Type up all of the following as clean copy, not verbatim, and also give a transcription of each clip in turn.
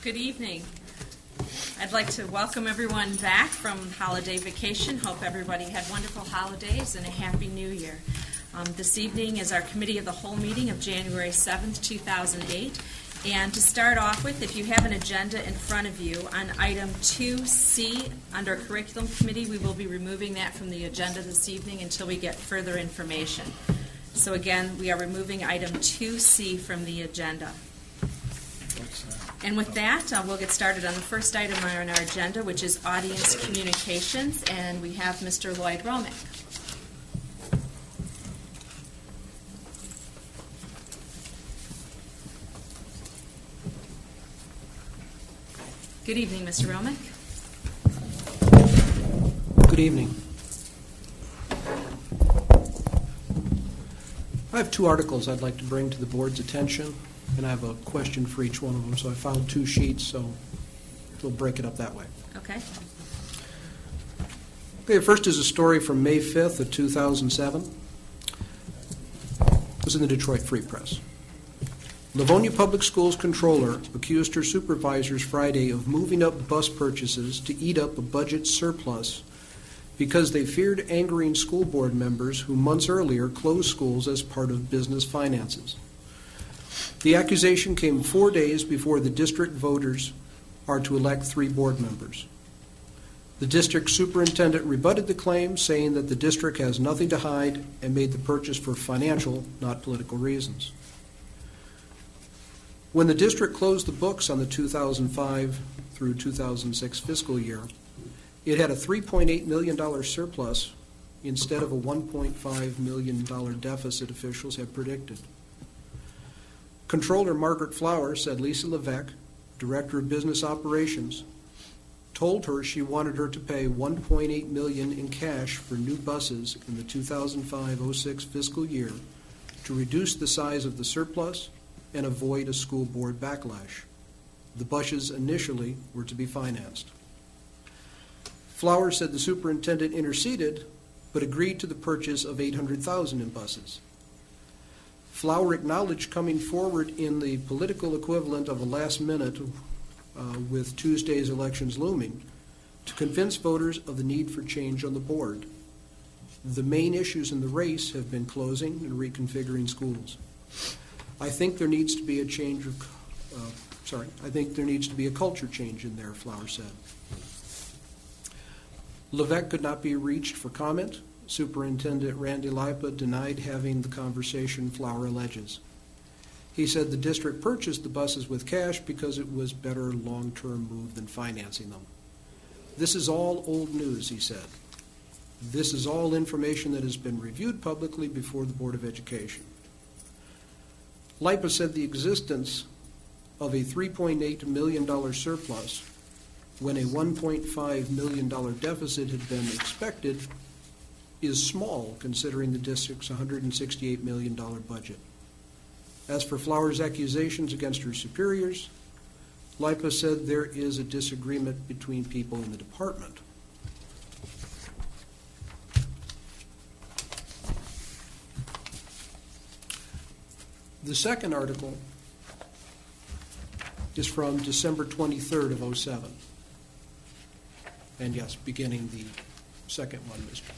Good evening. I'd like to welcome everyone back from holiday vacation. Hope everybody had wonderful holidays and a happy new year. This evening is our Committee of the Whole meeting of January 7th, 2008. And to start off with, if you have an agenda in front of you, on item 2C under Curriculum Committee, we will be removing that from the agenda this evening until we get further information. So again, we are removing item 2C from the agenda. And with that, we'll get started on the first item on our agenda, which is audience communications, and we have Mr. Lloyd Romick. Good evening, Mr. Romick. Good evening. I have two articles I'd like to bring to the board's attention, and I have a question for each one of them. So I found two sheets, so we'll break it up that way. Okay. Okay, first is a story from May 5th of 2007. It was in the Detroit Free Press. Livonia Public Schools controller accused her supervisors Friday of moving up bus purchases to eat up a budget surplus because they feared angering school board members who months earlier closed schools as part of business finances. The accusation came 4 days before the district voters are to elect 3 board members. The district superintendent rebutted the claim, saying that the district has nothing to hide and made the purchase for financial, not political reasons. When the district closed the books on the 2005 through 2006 fiscal year, it had a $3.8 million surplus instead of a $1.5 million deficit officials had predicted. Controller Margaret Flower said Lisa Levesque, Director of Business Operations, told her she wanted her to pay $1.8 million in cash for new buses in the 2005-06 fiscal year to reduce the size of the surplus and avoid a school board backlash. The buses initially were to be financed. Flower said the superintendent interceded, but agreed to the purchase of $800,000 in buses. Flower acknowledged coming forward in the political equivalent of a last minute with Tuesday's elections looming to convince voters of the need for change on the board. The main issues in the race have been closing and reconfiguring schools. I think there needs to be a change of, I think there needs to be a culture change in there, Flower said. Levesque could not be reached for comment. Superintendent Randy Lipa denied having the conversation Flower alleges. He said the district purchased the buses with cash because it was better long-term move than financing them. This is all old news, he said. This is all information that has been reviewed publicly before the Board of Education. Lipa said the existence of a $3.8 million surplus when a $1.5 million deficit had been expected is small considering the district's $168 million budget. As for Flower's accusations against her superiors, Lipa said there is a disagreement between people in the department. The second article is from December 23rd of 07. And yes, beginning the second one, Mr.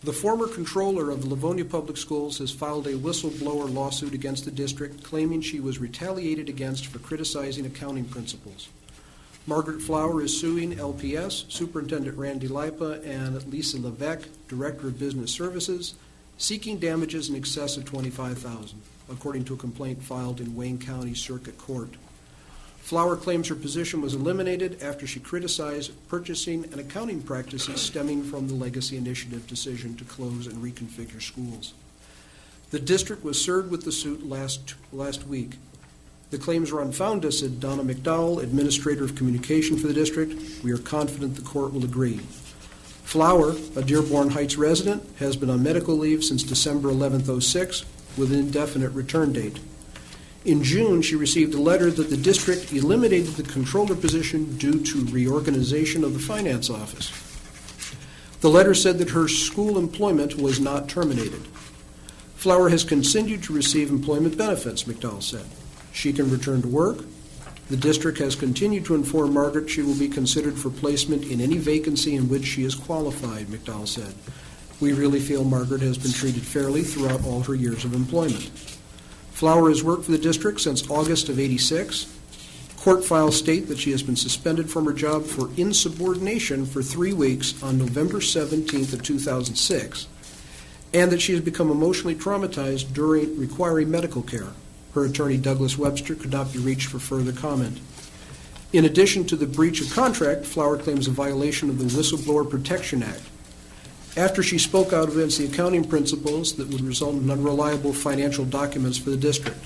The former controller of the Livonia Public Schools has filed a whistleblower lawsuit against the district, claiming she was retaliated against for criticizing accounting principles. Margaret Flower is suing LPS, Superintendent Randy Lipa, and Lisa Levesque, Director of Business Services, seeking damages in excess of $25,000, according to a complaint filed in Wayne County Circuit Court. Flower claims her position was eliminated after she criticized purchasing and accounting practices stemming from the Legacy Initiative decision to close and reconfigure schools. The district was served with the suit last week. The claims are unfounded, said Donna McDowell, Administrator of Communication for the district. We are confident the court will agree. Flower, a Dearborn Heights resident, has been on medical leave since December 11th, 06, with an indefinite return date. In June, she received a letter that the district eliminated the controller position due to reorganization of the finance office. The letter said that her school employment was not terminated. Flower has continued to receive employment benefits, McDowell said. She can return to work The district has continued to inform Margaret she will be considered for placement in any vacancy in which she is qualified, McDowell said. We really feel Margaret has been treated fairly throughout all her years of employment. Flower has worked for the district since August of '86. Court files state that she has been suspended from her job for insubordination for 3 weeks on November 17th of 2006, and that she has become emotionally traumatized during requiring medical care. Her attorney, Douglas Webster, could not be reached for further comment. In addition to the breach of contract, Flower claims a violation of the Whistleblower Protection Act. After she spoke out against the accounting principles that would result in unreliable financial documents for the district,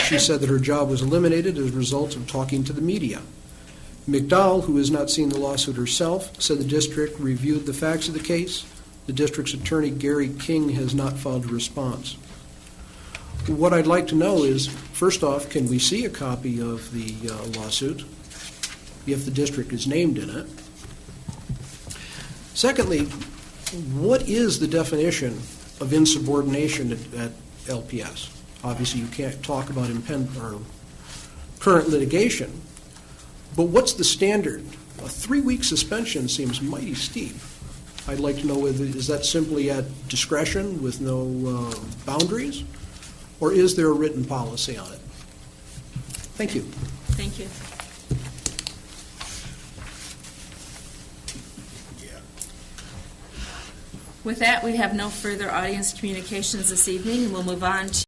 she said that her job was eliminated as a result of talking to the media. McDowell, who has not seen the lawsuit herself, said the district reviewed the facts of the case. The district's attorney, Gary King, has not filed a response. What I'd like to know is, first off, can we see a copy of the lawsuit if the district is named in it? Secondly, what is the definition of insubordination at LPS? Obviously, you can't talk about current litigation, but what's the standard? A 3-week suspension seems mighty steep. I'd like to know whether is that simply at discretion with no boundaries, or is there a written policy on it? Thank you. Thank you. With that, we have no further audience communications this evening. We'll move on to